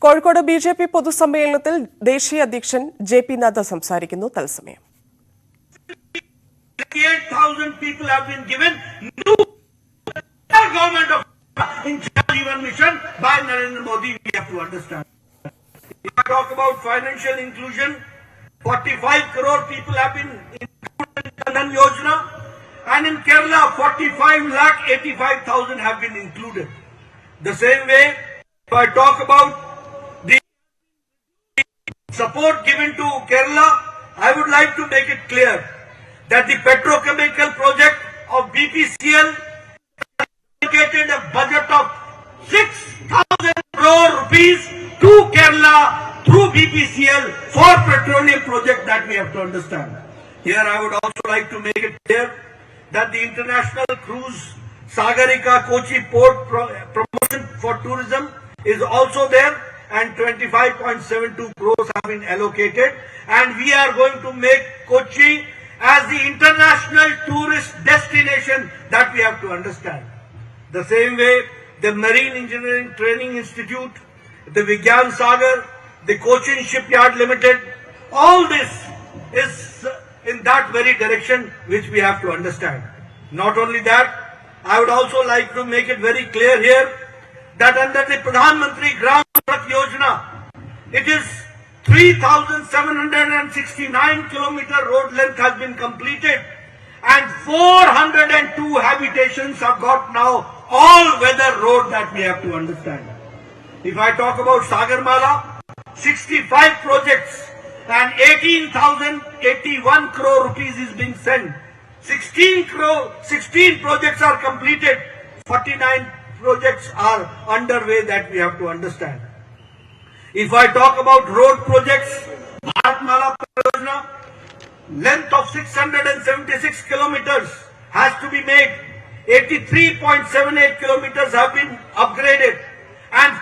Kozhikode BJP പൊതുസമ്മേളനത്തിൽ ദേശീയ അധ്യക്ഷൻ J P Nadda സംസാരിക്കുന്നു. തത്സമയം 8,000 people have been given new government of in Jal Jeevan Mission by Narendra Modi. We have to understand. If I talk about financial inclusion, 45 crore people have been included in Jan Yojana, and in Kerala 45,85,000 have been included. The same way, if I talk about the support given to Kerala, I would like to make it clear that the petrochemical project of BPCL allocated a budget of 6,000 crore rupees to Kerala through BPCL for petroleum project that we have to understand. Here I would also like to make it clear that the international cruise Sagarika Kochi port promotion for tourism is also there, and 25.72 crores have been allocated, and we are going to make Kochi as the international tourist destination that we have to understand. The same way, the Marine Engineering Training Institute, the Vijayanna, the Cochin Shipyard Limited, all this is in that very direction which we have to understand. Not only that, I would also like to make it very clear here that under the Pradhan Mantri Gram Sadak Yojana, it is 3,769 kilometer road length has been completed, and 402 habitations have got now all-weather road that we have to understand. If I talk about Sagarmala, 65 projects and 18,081 crore rupees is being sent. 16 projects are completed, 49 projects are underway that we have to understand. If I talk about road projects, Bharatmala Pariyojana, length of 676 kilometers has to be made. 83.78 kilometers have been upgraded, and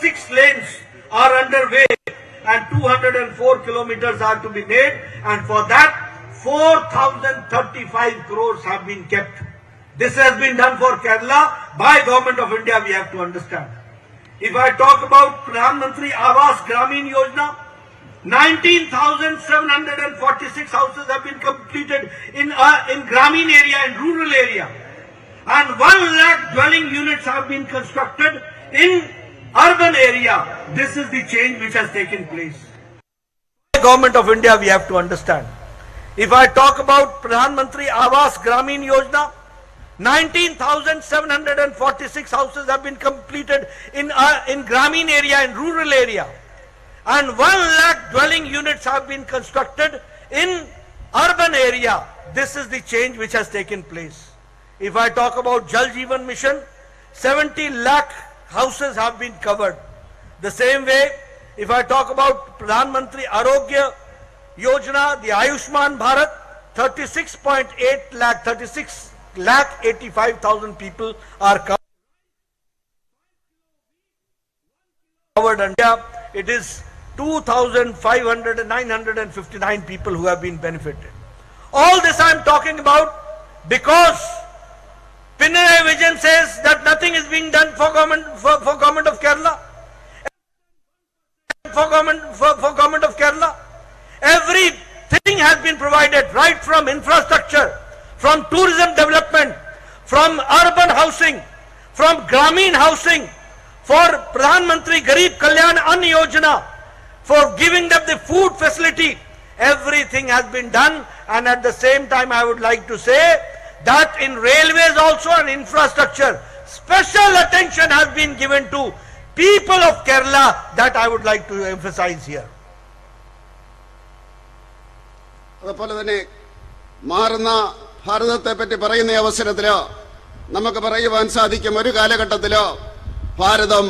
6 lanes are underway, and 204 kilometers are to be made, and for that 4,035 crores have been kept. This has been done for Kerala by Government of India, we have to understand. If I talk about Pradhan Mantri Awas Gramin Yojana, 19,746 houses have been completed in Gramin area and rural area, and 1 lakh dwelling units have been constructed in urban area. This is the change which has taken place. Government of India, we have to understand. If I talk about Pradhan Mantri Awas Gramin Yojana, 19,746 houses have been completed in Gramin area and rural area, and 1 lakh dwelling units have been constructed in urban area. This is the change which has taken place. If I talk about Jal Jeevan Mission, 70 lakh houses have been covered. The same way, if I talk about Pradhan Mantri Arogya Yojana, the Ayushman Bharat, 36 lakh 85,000 people are covered, and it is 2,959 people who have been benefited. All this I am talking about because Pinarayi Vijayanna says that nothing is being done for government of Kerala. For government of Kerala, everything has been provided, right from infrastructure, from tourism development, from urban housing, from Gramin housing, for Pradhan Mantri Garib Kalyan Ann Yojana, for giving them the food facility. Everything has been done, and at the same time I would like to say that in railways also and infrastructure, special attention has been given to people of Kerala. That I would like to emphasize here. ഭാരതത്തെ പറ്റി പറയുന്ന അവസരത്തില് നമുക്ക് പറയുവാൻ സാധിക്കും, ഒരു കാലഘട്ടത്തില് ഭാരതം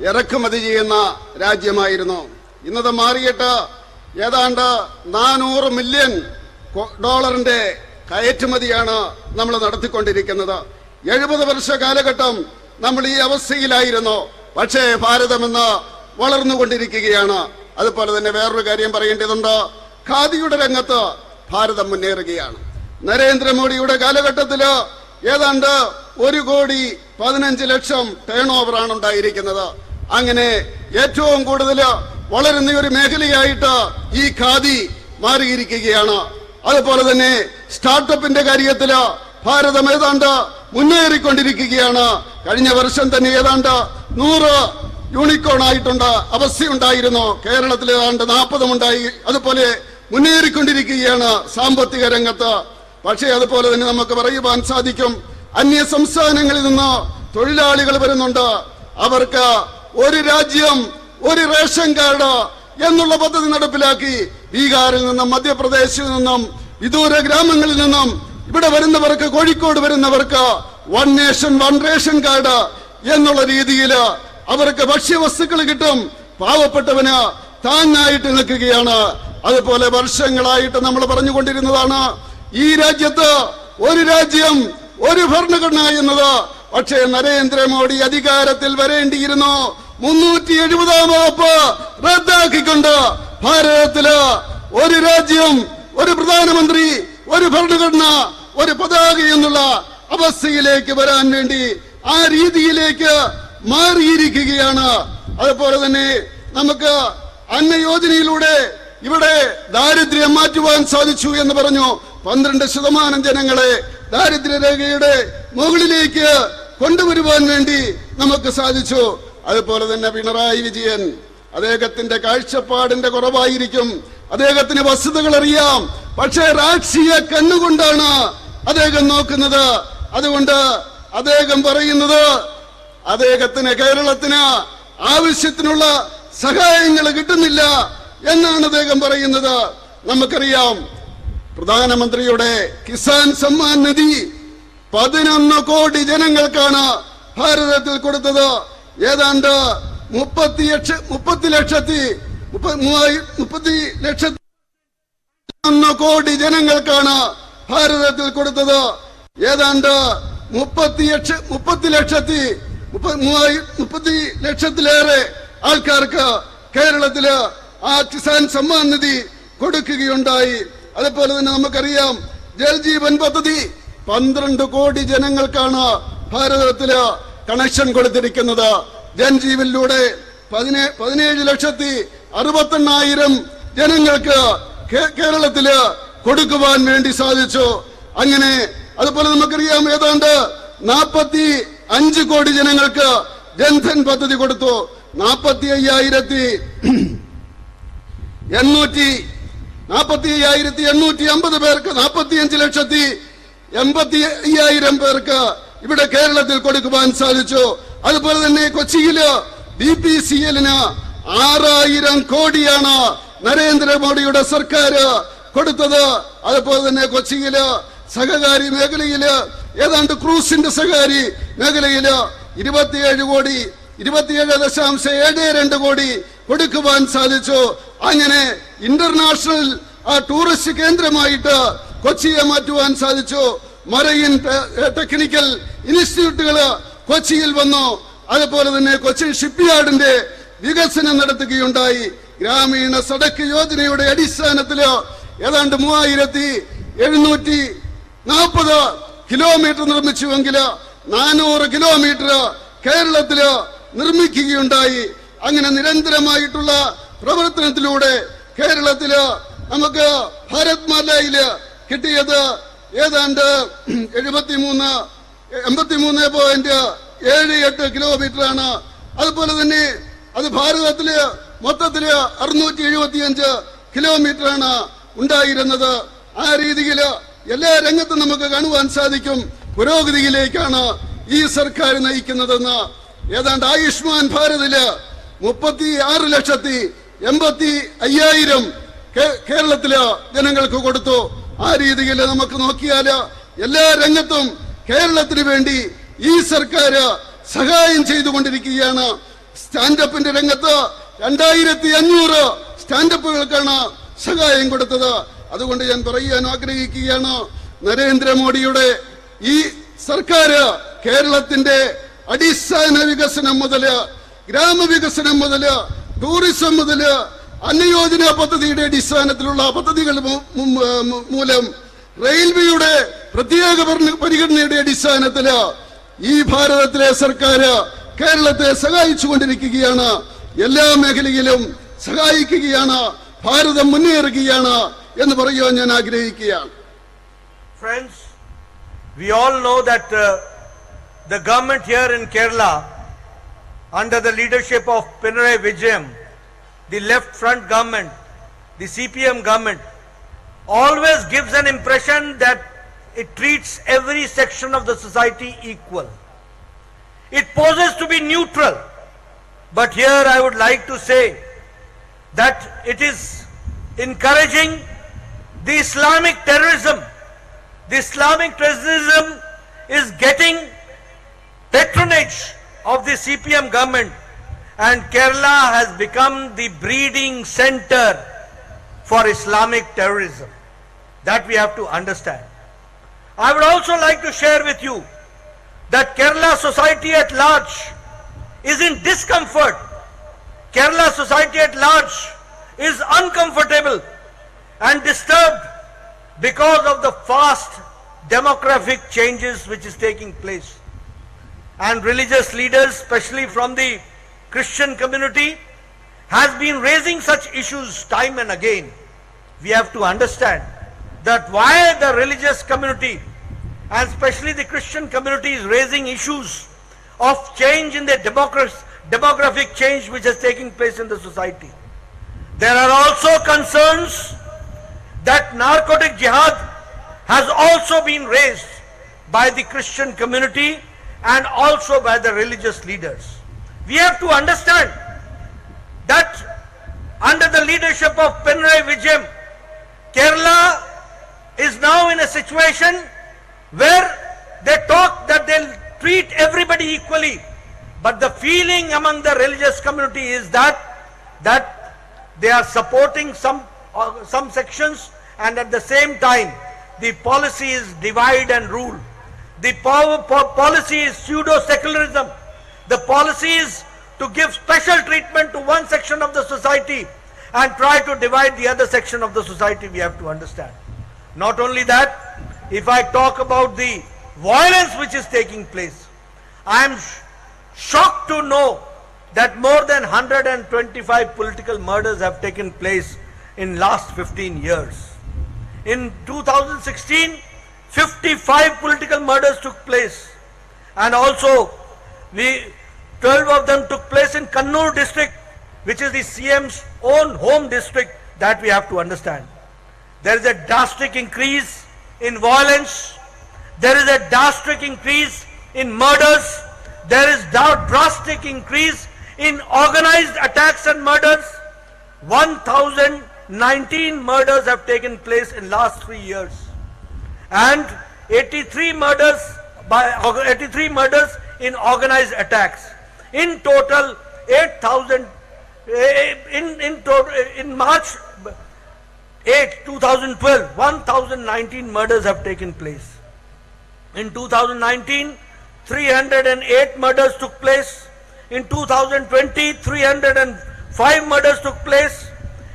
ഇറക്കുമതി ചെയ്യുന്ന രാജ്യമായിരുന്നു. ഇന്നത് മാറിയിട്ട് ഏതാണ്ട് 400 മില്യൺ ഡോളറിന്റെ കയറ്റുമതിയാണ് നമ്മൾ നടത്തിക്കൊണ്ടിരിക്കുന്നത്. 70 വർഷ കാലഘട്ടം നമ്മൾ ഈ അവസ്ഥയിലായിരുന്നു. പക്ഷേ ഭാരതം ഇന്ന് വളർന്നുകൊണ്ടിരിക്കുകയാണ്. അതുപോലെ തന്നെ വേറൊരു കാര്യം പറയേണ്ടതുണ്ട്, ഖാദിയുടെ രംഗത്ത് ഭാരതം മുന്നേറുകയാണ്. നരേന്ദ്രമോദിയുടെ കാലഘട്ടത്തില് ഏതാണ്ട് 1,15,00,000 ടേൺ ഓവറാണ് ഉണ്ടായിരിക്കുന്നത്. അങ്ങനെ ഏറ്റവും കൂടുതൽ വളരുന്ന ഒരു മേഖലയായിട്ട് ഈ ഖാദി മാറിയിരിക്കുകയാണ്. അതുപോലെ തന്നെ സ്റ്റാർട്ടപ്പിന്റെ കാര്യത്തിൽ ഭാരതം ഏതാണ്ട് മുന്നേറിക്കൊണ്ടിരിക്കുകയാണ്. കഴിഞ്ഞ വർഷം തന്നെ ഏതാണ്ട് 100 യൂണിക്കോൺ ആയിട്ടുണ്ട് അവസ്ഥയുണ്ടായിരുന്നു. കേരളത്തിൽ ഏതാണ്ട് 40 ഉണ്ടായി. അതുപോലെ മുന്നേറിക്കൊണ്ടിരിക്കുകയാണ് സാമ്പത്തിക രംഗത്ത്. പക്ഷേ അതുപോലെ തന്നെ നമുക്ക് പറയുവാൻ സാധിക്കും, അന്യ സംസ്ഥാനങ്ങളിൽ നിന്ന് തൊഴിലാളികൾ വരുന്നുണ്ട്. അവർക്ക് ഒരു രാജ്യം ഒരു റേഷൻ കാർഡ് എന്നുള്ള പദ്ധതി നടപ്പിലാക്കി. ബീഹാറിൽ നിന്നും മധ്യപ്രദേശിൽ നിന്നും വിദൂര ഗ്രാമങ്ങളിൽ നിന്നും ഇവിടെ വരുന്നവർക്ക്, കോഴിക്കോട് വരുന്നവർക്ക് 1 നേഷൻ 1 റേഷൻ കാർഡ് എന്നുള്ള രീതിയിൽ അവർക്ക് ഭക്ഷ്യവസ്തുക്കൾ കിട്ടും. പാവപ്പെട്ടവന് താങ്ങായിട്ട് നിൽക്കുകയാണ്. അതുപോലെ വർഷങ്ങളായിട്ട് നമ്മൾ പറഞ്ഞുകൊണ്ടിരുന്നതാണ് ഈ രാജ്യത്ത് ഒരു രാജ്യം ഒരു ഭരണഘടന എന്നത്. പക്ഷേ നരേന്ദ്രമോദി അധികാരത്തിൽ വരേണ്ടിയിരുന്നു 370-ാം വകുപ്പ് റദ്ദാക്കിക്കൊണ്ട് ഭാരതത്തില് ഒരു രാജ്യം ഒരു പ്രധാനമന്ത്രി ഒരു ഭരണഘടന ഒരു പതാക എന്നുള്ള അവസ്ഥയിലേക്ക് വരാൻ വേണ്ടി ആ രീതിയിലേക്ക് മാറിയിരിക്കുകയാണ്. അതുപോലെ തന്നെ നമുക്ക് അന്നയോജനയിലൂടെ ഇവിടെ ദാരിദ്ര്യം മാറ്റുവാൻ സാധിച്ചു എന്ന് പറഞ്ഞു. 12% ജനങ്ങളെ ദാരിദ്ര്യരേഖയുടെ മുകളിലേക്ക് കൊണ്ടുവരുവാൻ വേണ്ടി നമുക്ക് സാധിച്ചു. അതുപോലെ തന്നെ പിണറായി വിജയൻ, അദ്ദേഹത്തിന്റെ കാഴ്ചപ്പാടിന്റെ കുറവായിരിക്കും, അദ്ദേഹത്തിന് വസ്തുതകൾ അറിയാം, പക്ഷേ രാഷ്ട്രീയ കണ്ണുകൊണ്ടാണ് അദ്ദേഹം നോക്കുന്നത്. അതുകൊണ്ട് അദ്ദേഹം പറയുന്നത് അദ്ദേഹത്തിന് കേരളത്തിന് ആവശ്യത്തിനുള്ള സഹായങ്ങൾ കിട്ടുന്നില്ല എന്നാണ് അദ്ദേഹം പറയുന്നത്. നമുക്കറിയാം, പ്രധാനമന്ത്രിയുടെ കിസാൻ സമ്മാൻ നിധി 11 കോടി ജനങ്ങൾക്കാണ് ഭാരതത്തിൽ കൊടുത്തത്. ഏതാണ്ട് 30 കോടി ജനങ്ങൾക്കാണ് ഭാരതത്തിൽ കൊടുത്തത്. ഏതാണ്ട് 30 ലക്ഷത്തിലേറെ ആൾക്കാർക്ക് കേരളത്തില് ആ കിസാൻ സമ്മാൻ നിധി കൊടുക്കുകയുണ്ടായി. അതുപോലെ തന്നെ നമുക്കറിയാം, ജൽജീവൻ പദ്ധതി 12 കോടി ജനങ്ങൾക്കാണ് ഭാരതത്തില് കണക്ഷൻ കൊടുത്തിരിക്കുന്നത്. ജൻജീവനിലൂടെ 17,68,000 ജനങ്ങൾക്ക് കേരളത്തില് കൊടുക്കുവാൻ വേണ്ടി സാധിച്ചു. അങ്ങനെ അതുപോലെ നമുക്കറിയാം, ഏതാണ്ട് 45 കോടി ജനങ്ങൾക്ക് ജൻധൻ പദ്ധതി കൊടുത്തു. 45,850 പേർക്ക്, 45,85,000 പേർക്ക് ഇവിടെ കേരളത്തിൽ കൊടുക്കുവാൻ സാധിച്ചു. അതുപോലെ തന്നെ കൊച്ചിയില് BPCL-ന് 6,000 കോടിയാണ് നരേന്ദ്രമോദിയുടെ സർക്കാർ കൊടുത്തത്. അതുപോലെ തന്നെ കൊച്ചിയില് സഹകാരി മേഖലയില് ഏതാണ്ട് ക്രൂസിന്റെ സഹകാരി മേഖലയില് 27.72 കോടി കൊടുക്കുവാൻ സാധിച്ചു. അങ്ങനെ ഇന്റർനാഷണൽ ടൂറിസ്റ്റ് കേന്ദ്രമായിട്ട് കൊച്ചിയെ മാറ്റുവാൻ സാധിച്ചു. മറൈൻ ടെക്നിക്കൽ ഇൻസ്റ്റിറ്റ്യൂട്ടുകൾ കൊച്ചിയിൽ വന്നു. അതുപോലെ തന്നെ കൊച്ചി ഷിപ്പ്യാർഡിന്റെ വികസനം നടത്തുകയുണ്ടായി. ഗ്രാമീണ സടക്ക് യോജനയുടെ അടിസ്ഥാനത്തിൽ ഏതാണ്ട് 3,740 കിലോമീറ്റർ നിർമ്മിച്ചുവെങ്കിൽ 400 കിലോമീറ്റർ കേരളത്തില് നിർമ്മിക്കുകയുണ്ടായി. അങ്ങനെ നിരന്തരമായിട്ടുള്ള പ്രവർത്തനത്തിലൂടെ കേരളത്തില് നമുക്ക് ഭാരത് മാലയില് കിട്ടിയത് ഏതാണ്ട് 83.78 കിലോമീറ്റർ ആണ്. അതുപോലെ തന്നെ അത് ഭാരതത്തില് മൊത്തത്തില് 675 കിലോമീറ്റർ ആണ് ഉണ്ടായിരുന്നത്. ആ രീതിയിൽ എല്ലാ രംഗത്തും നമുക്ക് കാണുവാൻ സാധിക്കും പുരോഗതിയിലേക്കാണ് ഈ സർക്കാർ നയിക്കുന്നതെന്ന്. ഏതാണ്ട് ആയുഷ്മാൻ ഭാരതില് 36,80,500 കേരളത്തില് ജനങ്ങൾക്ക് കൊടുത്തു. ആ രീതിയിൽ നമുക്ക് നോക്കിയാല് എല്ലാ രംഗത്തും കേരളത്തിന് വേണ്ടി ഈ സർക്കാർ സഹായം ചെയ്തുകൊണ്ടിരിക്കുകയാണ്. സ്റ്റാൻഡപ്പിന്റെ രംഗത്ത് 2,500 സ്റ്റാൻഡപ്പുകൾക്കാണ് സഹായം കൊടുത്തത്. അതുകൊണ്ട് ഞാൻ പറയാൻ ആഗ്രഹിക്കുകയാണ്, നരേന്ദ്രമോദിയുടെ ഈ സർക്കാർ കേരളത്തിന്റെ അടിസ്ഥാന വികസനം മുതല്, ഗ്രാമവികസനം മുതല്, ടൂറിസം മുതല്, അന്നയോജന പദ്ധതിയുടെ അടിസ്ഥാനത്തിലുള്ള പദ്ധതികൾ മൂലം റെയിൽവേയുടെ പ്രത്യേക പരിഗണനയുടെ അടിസ്ഥാനത്തില് ഈ ഭാരതത്തിലെ സർക്കാർ കേരളത്തെ സഹായിച്ചുകൊണ്ടിരിക്കുകയാണ്. എല്ലാ മേഖലയിലും സഹായിക്കുകയാണ്. ഭാരതം മുന്നേറുകയാണ് എന്ന് പറയുവാൻ ഞാൻ ആഗ്രഹിക്കുകയാണ്. Friends, we all know that the government here in Kerala, under the leadership of Pinarayi Vijayanna, the left front government, the CPM government, always gives an impression that it treats every section of the society equal. It poses to be neutral. But here I would like to say that it is encouraging the Islamic terrorism. The Islamic terrorism is getting patronage of the CPM government, and Kerala has become the breeding center for Islamic terrorism. That we have to understand. I would also like to share with you that Kerala society at large is in discomfort. Kerala society at large is uncomfortable and disturbed because of the fast demographic changes which is taking place. And religious leaders, especially from the Christian community, has been raising such issues time and again. We have to understand that why the religious community and especially the Christian community is raising issues of change in the demographic change which is taking place in the society. There are also concerns that narcotic jihad has also been raised by the Christian community and also by the religious leaders. We have to understand that under the leadership of Pinarayi Vijayanna, Kerala is now in a situation where they talk that they'll treat everybody equally, but the feeling among the religious community is that they are supporting some sections, and at the same time the policy is divide and rule. The policy is pseudo-secularism. The policy is to give special treatment to one section of the society and try to divide the other section of the society. We have to understand. Not only that, if I talk about the violence which is taking place, I am shocked to know that more than 125 political murders have taken place in last 15 years. In 2016, 55 political murders took place, and also 12 of them took place in Kannur district, which is the CM's own home district. That we have to understand. There is a drastic increase in violence. There is a drastic increase in murders. There is drastic increase in organized attacks and murders. 1019 murders have taken place in last 3 years, and 83 murders in organized attacks. In total, 8,000 in March 8, 2012, 1019 murders have taken place. In 2019, 308 murders took place. In 2020, 305 murders took place.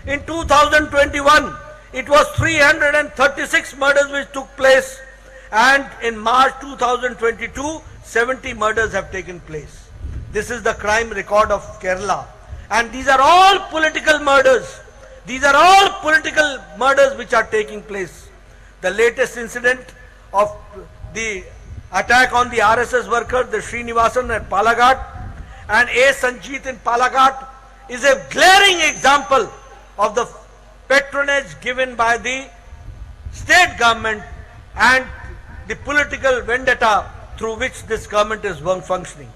In 2021, it was 336 murders which took place. And in March 2022, 70 murders have taken place. This is the crime record of Kerala. And these are all political murders. These are all political murders which are taking place. The latest incident of the attack on the RSS worker, the Srinivasan at Palagat, and A. Sanjeet in Palagat, is a glaring example of the patronage given by the state government and the political vendetta through which this government is functioning.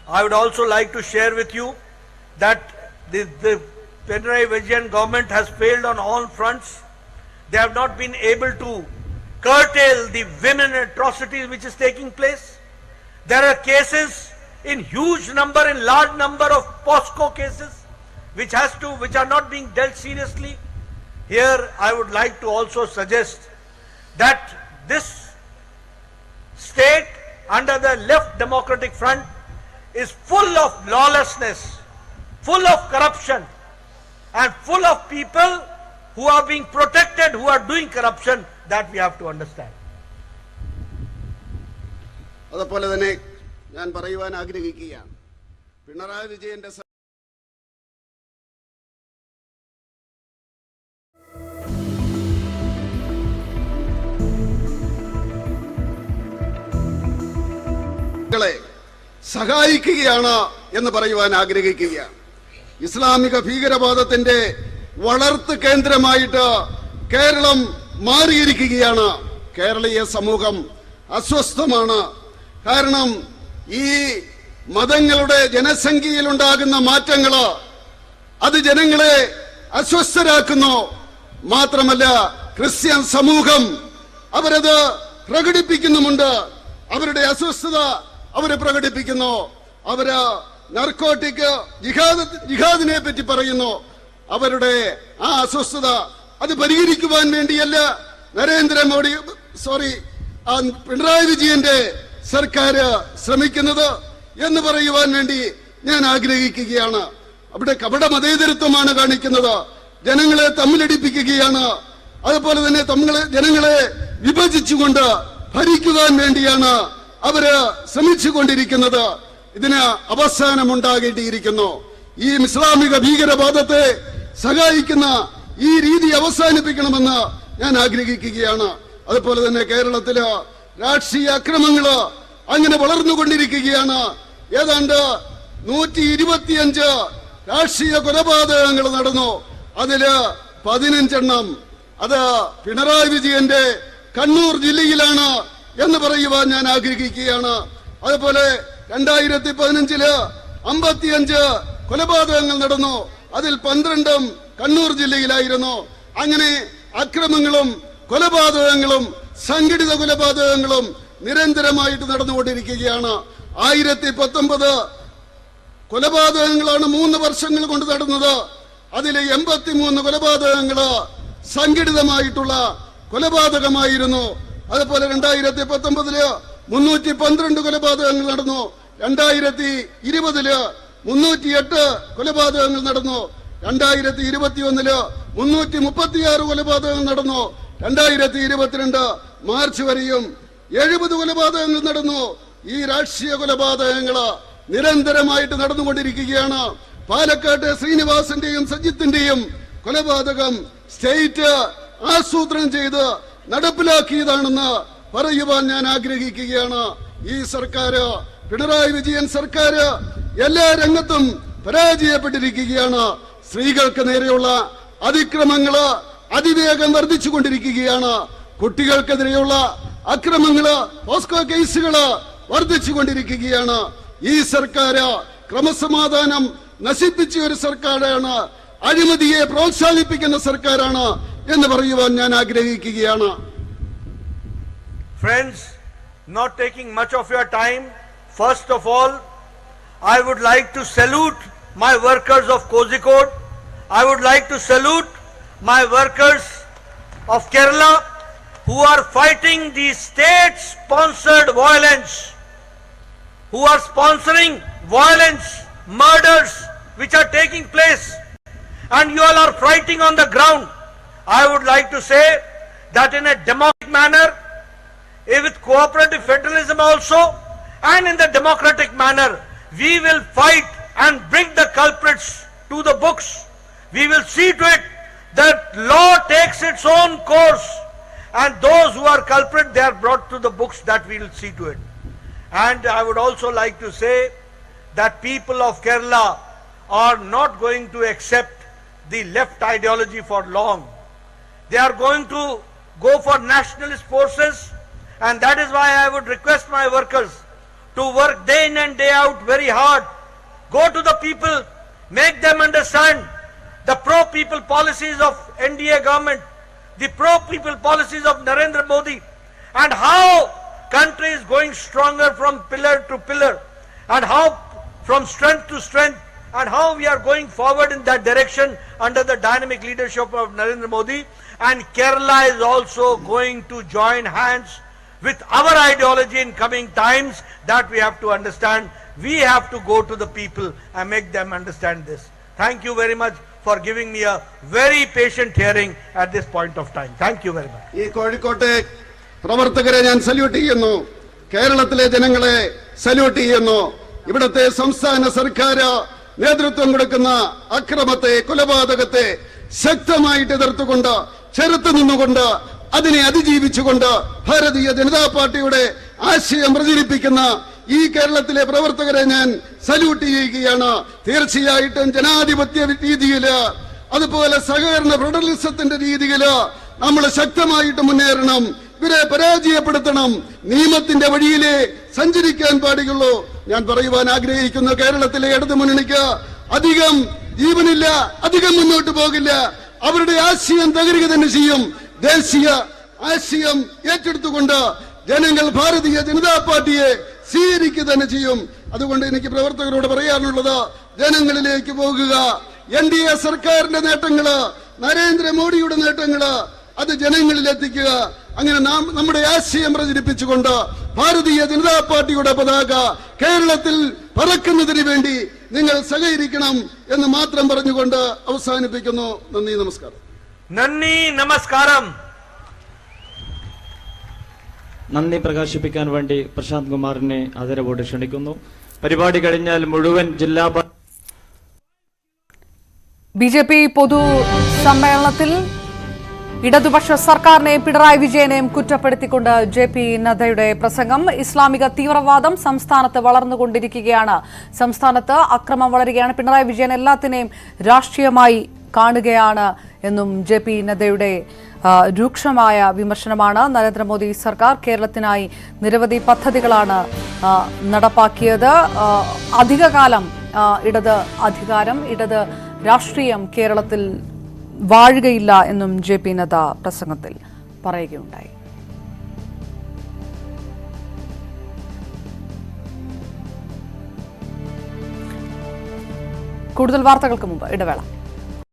I would also like to share with you that the Pinarayi Vijayanna government has failed on all fronts. They have not been able to curtail the women atrocities which is taking place. There are cases in huge number, in large number of POSCO cases which are not being dealt seriously. Here I would like to also suggest that this state under the left democratic front is full of lawlessness, full of corruption, and full of people who are being protected, who are doing corruption. That we have to understand. അതുപോലെ തന്നെ ഞാൻ പറയുവാൻ ആഗ്രഹിക്കുകയാണ്, പിണറായി വിജയന്റെ സഹായിക്കുകയാണ് എന്ന് പറയുവാൻ ആഗ്രഹിക്കുകയാണ്. ഇസ്ലാമിക ഭീകരവാദത്തിന്റെ വളർത്തു കേന്ദ്രമായിട്ട് കേരളം മാറിയിരിക്കുകയാണ്. കേരളീയ സമൂഹം അസ്വസ്ഥമാണ്. കാരണം ഈ മതങ്ങളുടെ ജനസംഖ്യയിലുണ്ടാകുന്ന മാറ്റങ്ങള് അത് ജനങ്ങളെ അസ്വസ്ഥരാക്കുന്നു. മാത്രമല്ല ക്രിസ്ത്യൻ സമൂഹം അവരത് പ്രകടിപ്പിക്കുന്നുമുണ്ട്. അവരുടെ അസ്വസ്ഥത അവര് പ്രകടിപ്പിക്കുന്നു. അവര് നർക്കോട്ടിക് ജിഹാദിനെ പറ്റി പറയുന്നു. അവരുടെ ആ അസ്വസ്ഥത അത് പരിഹരിക്കുവാൻ വേണ്ടിയല്ല പിണറായി വിജയന്റെ സർക്കാർ ശ്രമിക്കുന്നത് എന്ന് പറയുവാൻ വേണ്ടി ഞാൻ ആഗ്രഹിക്കുകയാണ്. അവിടെ കപട മതേതരത്വമാണ് കാണിക്കുന്നത്. ജനങ്ങളെ തമ്മിലടിപ്പിക്കുകയാണ്. അതുപോലെ തന്നെ ജനങ്ങളെ വിഭജിച്ചുകൊണ്ട് ഭരിക്കുവാൻ വേണ്ടിയാണ് അവര് ശ്രമിച്ചുകൊണ്ടിരിക്കുന്നത്. ഇതിന് അവസാനമുണ്ടാകേണ്ടിയിരിക്കുന്നു. ഈ ഇസ്ലാമിക ഭീകരവാദത്തെ സഹായിക്കുന്ന ഈ രീതി അവസാനിപ്പിക്കണമെന്ന് ഞാൻ ആഗ്രഹിക്കുകയാണ്. അതുപോലെ തന്നെ കേരളത്തില് രാഷ്ട്രീയ അക്രമങ്ങള് അങ്ങനെ വളർന്നുകൊണ്ടിരിക്കുകയാണ്. ഏതാണ്ട് 125 രാഷ്ട്രീയ കൊലപാതകങ്ങൾ നടന്നു. അതില് 15 അത് പിണറായി വിജയന്റെ കണ്ണൂർ ജില്ലയിലാണ് എന്ന് പറയുവാൻ ഞാൻ ആഗ്രഹിക്കുകയാണ്. അതുപോലെ 2015 55 കൊലപാതകങ്ങൾ നടന്നു. അതിൽ 12 കണ്ണൂർ ജില്ലയിലായിരുന്നു. അങ്ങനെ അക്രമങ്ങളും കൊലപാതകങ്ങളും സംഘടിത കൊലപാതകങ്ങളും നിരന്തരമായിട്ട് നടന്നുകൊണ്ടിരിക്കുകയാണ്. 1019 കൊലപാതകങ്ങളാണ് 3 വർഷങ്ങൾ കൊണ്ട് നടന്നത്. അതിൽ 83 കൊലപാതകങ്ങള് സംഘടിതമായിട്ടുള്ള കൊലപാതകമായിരുന്നു. അതുപോലെ 2019 312 കൊലപാതകങ്ങൾ നടന്നു. 2020 308 കൊലപാതകങ്ങൾ നടന്നു. 2021 336 കൊലപാതകങ്ങൾ നടന്നു. 2022 മാർച്ച് വരെയും 70 കൊലപാതകങ്ങൾ നടന്നു. ഈ രാഷ്ട്രീയ കൊലപാതകങ്ങള് നിരന്തരമായിട്ട് നടന്നുകൊണ്ടിരിക്കുകയാണ്. പാലക്കാട്ടെ ശ്രീനിവാസന്റെയും സജിത്തിന്റെയും കൊലപാതകം സ്റ്റേറ്റ് ആസൂത്രണം ചെയ്ത് നടപ്പിലാക്കിയതാണെന്ന് പറയുവാൻ ഞാൻ ആഗ്രഹിക്കുകയാണ്. ഈ സർക്കാർ, പിണറായി വിജയൻ സർക്കാർ എല്ലാ രംഗത്തും പരാജയപ്പെട്ടിരിക്കുകയാണ്. സ്ത്രീകൾക്ക് നേരെയുള്ള അതിക്രമങ്ങള് അതിവേഗം വർദ്ധിച്ചുകൊണ്ടിരിക്കുകയാണ്. കുട്ടികൾക്കെതിരെയുള്ള അക്രമങ്ങള്, പോസ്കോ കേസുകള് വർദ്ധിച്ചുകൊണ്ടിരിക്കുകയാണ്. ഈ സർക്കാർ ക്രമസമാധാനം നശിപ്പിച്ച ഒരു സർക്കാരാണ്. അഴിമതിയെ പ്രോത്സാഹിപ്പിക്കുന്ന സർക്കാരാണ് എന്ന് പറയുവാൻ ഞാൻ ആഗ്രഹിക്കുകയാണ്. Friends, not taking much of your time, first of all, I would like to salute my workers of Kozhikode. I would like to salute my workers of Kerala who are fighting the state-sponsored violence, who are sponsoring violence, murders which are taking place, and you all are fighting on the ground. I would like to say that in a democratic manner, with cooperative federalism also, and in the democratic manner, we will fight and bring the culprits to the books. We will see to it that law takes its own course, and those who are culprit, they are brought to the books. That we will see to it. And I would also like to say that people of Kerala are not going to accept the left ideology for long. They are going to go for nationalist forces, and that is why I would request my workers to work day in and day out very hard. Go to the people, make them understand the pro-people policies of NDA government, the pro-people policies of Narendra Modi, and how country is going stronger from pillar to pillar, and how from strength to strength, and how we are going forward in that direction under the dynamic leadership of Narendra Modi. And Kerala is also going to join hands with our ideology in coming times. That we have to understand. We have to go to the people and make them understand this. Thank you very much for giving me a very patient hearing at this point of time. Thank you very much. ഈ കോഴിക്കോട്ടെ പ്രവർത്തകരെ ഞാൻ salute ചെയ്യുന്നു. കേരളത്തിലെ ജനങ്ങളെ salute ചെയ്യുന്നു. ഇവിടുത്തെ സംസ്ഥാന സർക്കാർ നേതൃത്വം കൊടുക്കുന്ന അക്രമത്തെ, കൊലപാതകത്തെ ശക്തമായിട്ട് എതിർത്തുകൊണ്ട്, ചെറുത്തു നിന്നുകൊണ്ട്, അതിനെ അതിജീവിച്ചുകൊണ്ട് ഭാരതീയ ജനതാ പാർട്ടിയുടെ ആശയം പ്രചരിപ്പിക്കുന്ന ഈ കേരളത്തിലെ പ്രവർത്തകരെ ഞാൻ സല്യൂട്ട് ചെയ്യുകയാണ്. തീർച്ചയായിട്ടും ജനാധിപത്യ രീതിയില്, അതുപോലെ സഹകരണ ഫെഡറലിസത്തിന്റെ രീതിയില് നമ്മൾ ശക്തമായിട്ട് മുന്നേറണം. ഇവരെ പരാജയപ്പെടുത്തണം. നിയമത്തിന്റെ വഴിയിലേ സഞ്ചരിക്കാൻ പാടുള്ളൂ. ഞാൻ പറയുവാൻ ആഗ്രഹിക്കുന്നു, കേരളത്തിലെ ഇടതുമുന്നണിക്ക് അധികം ജീവനില്ല, അധികം മുന്നോട്ട് പോകില്ല. അവരുടെ ആശയം തകരുക തന്നെ ചെയ്യും. ദേശീയ ആശയം ഏറ്റെടുത്തുകൊണ്ട് ജനങ്ങൾ ഭാരതീയ ജനതാ പാർട്ടിയെ സ്വീകരിക്കുക തന്നെ ചെയ്യും. അതുകൊണ്ട് എനിക്ക് പ്രവർത്തകരോട് പറയാനുള്ളത്, ജനങ്ങളിലേക്ക് പോകുക. NDA സർക്കാരിന്റെ നേട്ടങ്ങള്, നരേന്ദ്രമോദിയുടെ നേട്ടങ്ങള് അത് ജനങ്ങളിൽ എത്തിക്കുക. അങ്ങനെ നമ്മുടെ ആശയം പ്രചരിപ്പിച്ചുകൊണ്ട് ഭാരതീയ ജനതാ പാർട്ടിയുടെ പതാക കേരളത്തിൽ പറക്കുന്നതിന് വേണ്ടി നിങ്ങൾ സഹകരിക്കണം എന്ന് മാത്രം പറഞ്ഞുകൊണ്ട് അവസാനിപ്പിക്കുന്നു. നന്ദി, നമസ്കാരം. നന്ദി, നമസ്കാരം. നന്ദി പ്രകാശിപ്പിക്കാൻ വേണ്ടി പ്രശാന്ത് കുമാറിനെ ആദരവോടെ ക്ഷണിക്കുന്നു. പരിപാടി കഴിഞ്ഞാൽ മുഴുവൻ ജില്ലാ BJP പൊതു സമ്മേളനത്തിൽ ഇടതുപക്ഷ സർക്കാരിനെയും പിണറായി വിജയനെയും കുറ്റപ്പെടുത്തിക്കൊണ്ട് JP നദ്ദയുടെ പ്രസംഗം. ഇസ്ലാമിക തീവ്രവാദം സംസ്ഥാനത്ത് വളർന്നുകൊണ്ടിരിക്കുകയാണ്. സംസ്ഥാനത്ത് അക്രമം വളരുകയാണ്. പിണറായി വിജയൻ എല്ലാത്തിനെയും രാഷ്ട്രീയമായി കാണുകയാണ് എന്നും JP നദ്ദയുടെ രൂക്ഷമായ വിമർശനമാണ്. നരേന്ദ്രമോദി സർക്കാർ കേരളത്തിനായി നിരവധി പദ്ധതികളാണ് നടപ്പാക്കിയത്. അധികകാലം ഇടത് അധികാരം, ഇടത് രാഷ്ട്രീയം കേരളത്തിൽ വാഴുകയില്ല എന്നും JP നദ്ദ പ്രസംഗത്തിൽ പറയുകയുണ്ടായി. കൂടുതൽ വാർത്തകൾക്ക് മുമ്പ് ഇടവേള.